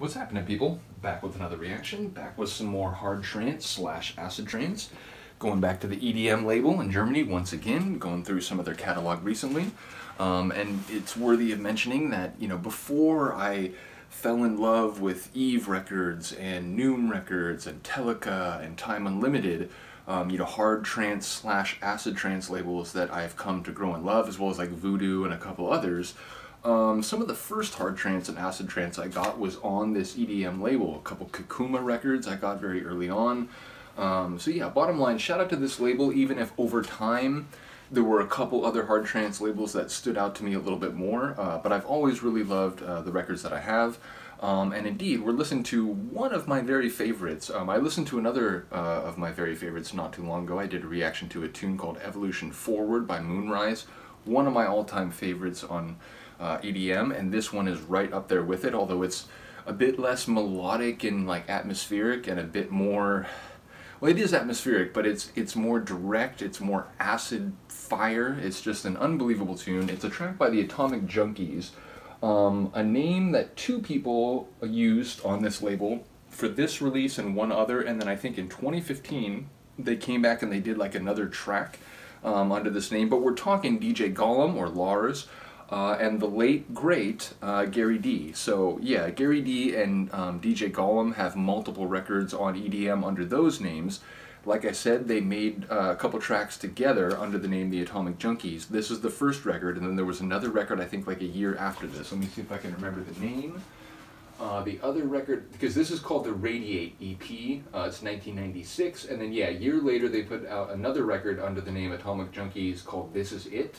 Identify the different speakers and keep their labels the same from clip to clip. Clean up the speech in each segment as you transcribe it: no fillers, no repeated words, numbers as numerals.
Speaker 1: What's happening, people? Back with another reaction, back with some more hard trance slash acid trance. Going back to the EDM label in Germany once again, going through some of their catalog recently. And it's worthy of mentioning that, you know, before I fell in love with Eve Records and Noom Records and Telica and Time Unlimited, you know, hard trance slash acid trance labels that I've come to grow and love, as well as like Voodoo and a couple others. Some of the first hard trance and acid trance I got was on this EDM label. A couple Kakuma records I got very early on. So yeah, bottom line, shout out to this label, even if over time there were a couple other hard trance labels that stood out to me a little bit more, but I've always really loved the records that I have. And indeed, we're listening to one of my very favorites. I listened to another of my very favorites not too long ago. I did a reaction to a tune called Evolution Forward by Moonrise, one of my all-time favorites on EDM, and this one is right up there with it, although it's a bit less melodic and like atmospheric and a bit more, well, it is atmospheric, but it's more direct, it's more acid fire. It's just an unbelievable tune. It's a track by the Atomic Junkies, a name that two people used on this label for this release and one other, and then I think in 2015 they came back and they did like another track under this name, but we're talking DJ Gollum, or Lars, and the late, great Gary D. So yeah, Gary D and DJ Gollum have multiple records on EDM under those names. Like I said, they made a couple tracks together under the name The Atomic Junkies. This is the first record, and then there was another record I think like a year after this. Let me see if I can remember the name. The other record, because this is called the Radiate EP, it's 1996, and then yeah, a year later they put out another record under the name Atomic Junkies called This Is It.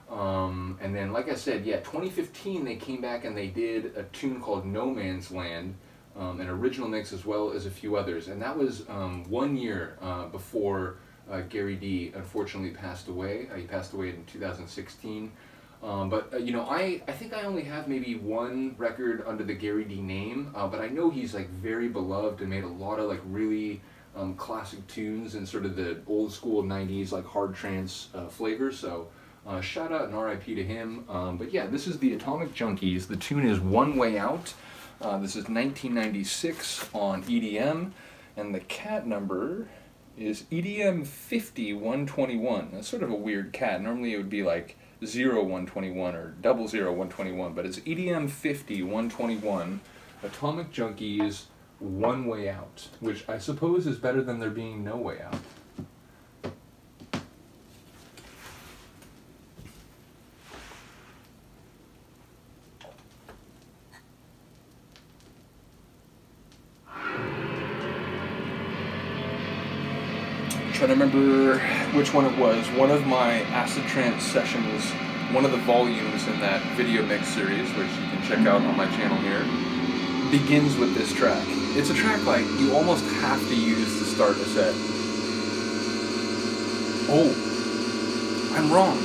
Speaker 1: And then, like I said, yeah, 2015 they came back and they did a tune called No Man's Land, an original mix as well as a few others. And that was 1 year before Gary D unfortunately passed away. He passed away in 2016. But you know, I think I only have maybe one record under the Gary D name, but I know he's like very beloved and made a lot of like really classic tunes and sort of the old school 90s like hard trance flavor. So shout out and RIP to him. But yeah, this is the Atomic Junkies. The tune is One Way Out. This is 1996 on EDM, and the cat number is EDM 50121. That's sort of a weird cat. Normally it would be like 0121 or 00121, but it's EDM 50121, Atomic Junkies, One Way Out, which I suppose is better than there being no way out. Trying to remember which one it was. One of my acid trance sessions, one of the volumes in that video mix series, which you can check out on my channel here, begins with this track. It's a track like you almost have to use to start a set. Oh, I'm wrong.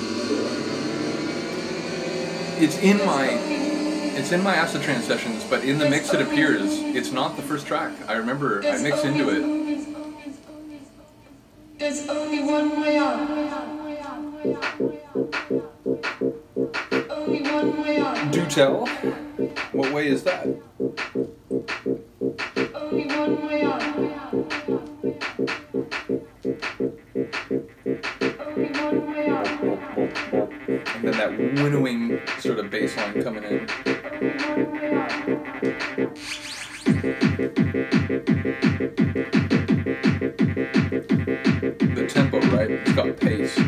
Speaker 1: It's in my acid trance sessions, but in the mix it appears it's not the first track. I remember I mixed into it.
Speaker 2: There's only one way out. Only one way out.
Speaker 1: Do tell. What way is that?
Speaker 2: Only one way out. Only one way out.
Speaker 1: And then that winnowing sort of bass line coming in.
Speaker 2: Only one way out.
Speaker 1: The tempo, right? It's got pace.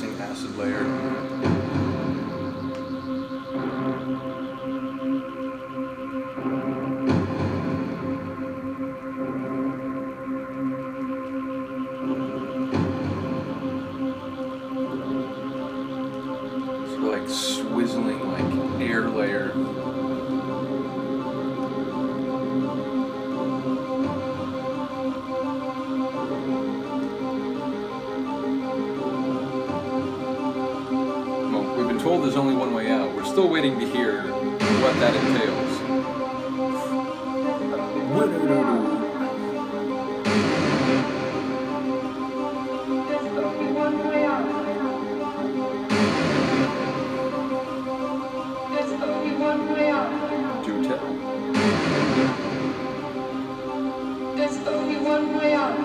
Speaker 1: rising acid layer. Like swizzling, like air layer. Well, we've been told there's only one way out. We're still waiting to hear what that entails.
Speaker 2: There's only one way out. There's only one way out.
Speaker 1: Do tell.
Speaker 2: There's only one way out.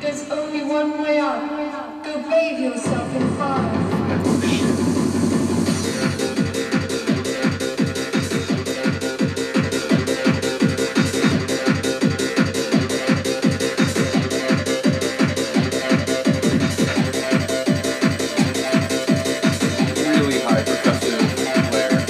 Speaker 2: There's only one way out. Go bathe yourself in fire.
Speaker 1: Really high percussive layer.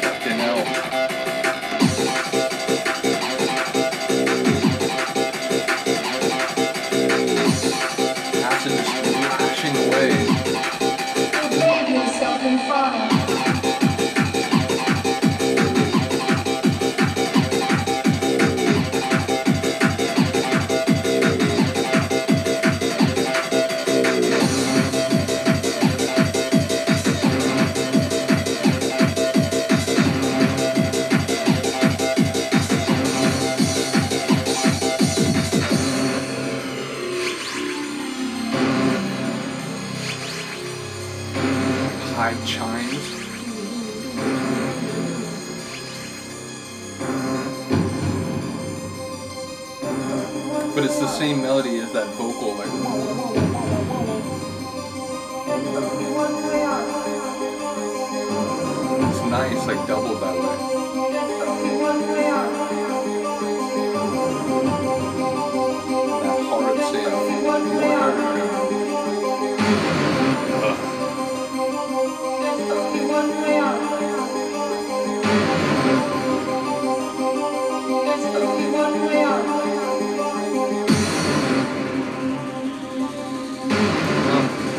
Speaker 1: Fucking hell. Acid is splashing away.
Speaker 2: Go bathe yourself in fire.
Speaker 1: High chimes. But it's the same melody as that vocal, like
Speaker 2: There's only one way out.
Speaker 1: it's nice, like doubled that way.
Speaker 2: There's only one way out.
Speaker 1: That hard synth.
Speaker 2: Only one way out.
Speaker 1: Ugh.
Speaker 2: There's only one way out. There's only one way out.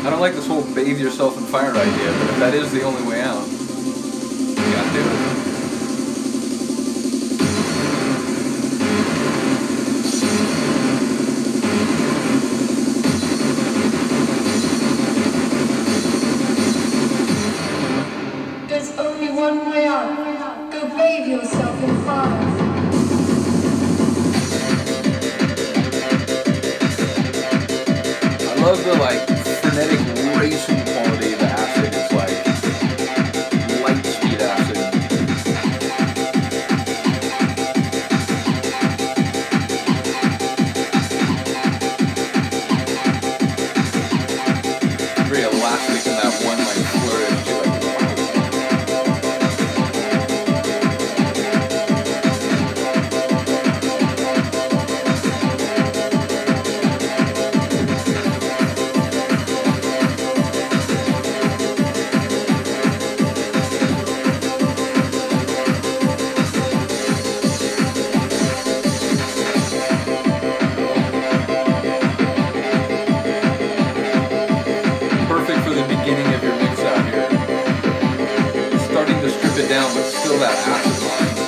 Speaker 1: I don't like this whole bathe yourself in fire idea, but if that is the only way out, you gotta do it.
Speaker 2: There's only one way out. Go bathe yourself in fire.
Speaker 1: I love the like frenetic racing quality of the acid. It's like light speed acid. Very elastic in that one like flourish. You're like, wow. but still that acid line.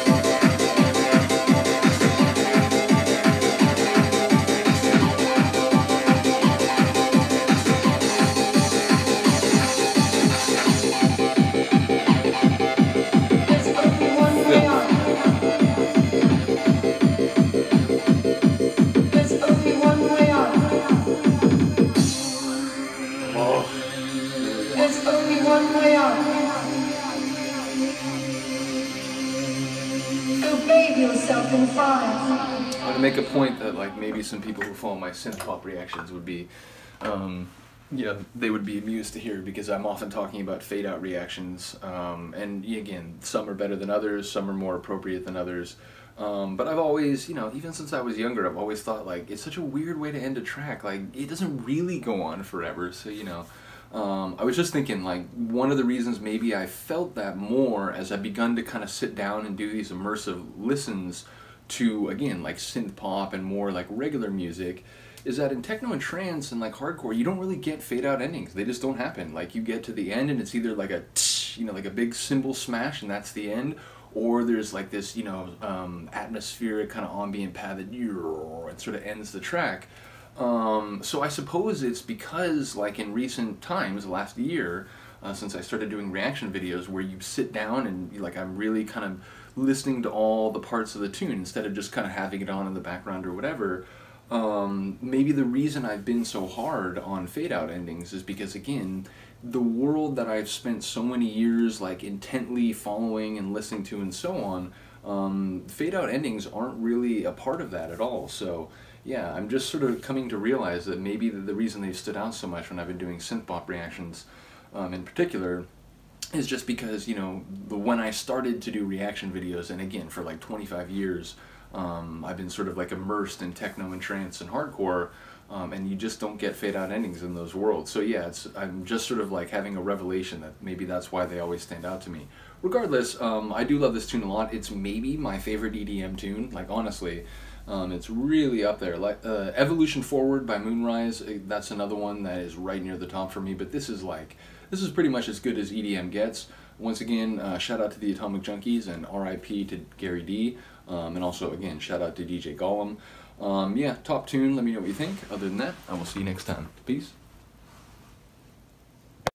Speaker 2: There's only one way out. Go bathe yourself in fire.
Speaker 1: I'm gonna make a point that like maybe some people who follow my synth pop reactions would be, yeah, they would be amused to hear, because I'm often talking about fade out reactions, and again, some are better than others, some are more appropriate than others. But I've always, you know, even since I was younger, I've always thought like it's such a weird way to end a track. Like it doesn't really go on forever, so you know. I was just thinking, like, one of the reasons maybe I felt that more as I begun to kind of sit down and do these immersive listens to, again, like synth pop and more like regular music, is that in techno and trance and like hardcore, you don't really get fade out endings. They just don't happen. Like you get to the end and it's either like a tsh, you know, like a big cymbal smash and that's the end, or there's like this, you know, atmospheric kind of ambient pad that it sort of ends the track. So I suppose it's because, like in recent times, last year, since I started doing reaction videos where you sit down and like I'm really kind of listening to all the parts of the tune instead of just kind of having it on in the background or whatever, maybe the reason I've been so hard on fade out endings is because, again, the world that I've spent so many years like intently following and listening to and so on, fade out endings aren't really a part of that at all. So yeah, I'm just sort of coming to realize that maybe the reason they've stood out so much when I've been doing synth pop reactions in particular is just because, you know, when I started to do reaction videos, and again, for like 25 years, I've been sort of like immersed in techno and trance and hardcore, and you just don't get fade out endings in those worlds. So yeah, I'm just sort of like having a revelation that maybe that's why they always stand out to me. Regardless, I do love this tune a lot. It's maybe my favorite EDM tune, like honestly. It's really up there. Like Evolution Forward by Moonrise, that's another one that is right near the top for me, but this is pretty much as good as EDM gets. Once again, shout out to the Atomic Junkies and RIP to Gary D. And also, again, shout out to DJ Gollum. Yeah, top tune, let me know what you think. Other than that, I will see you next time. Peace.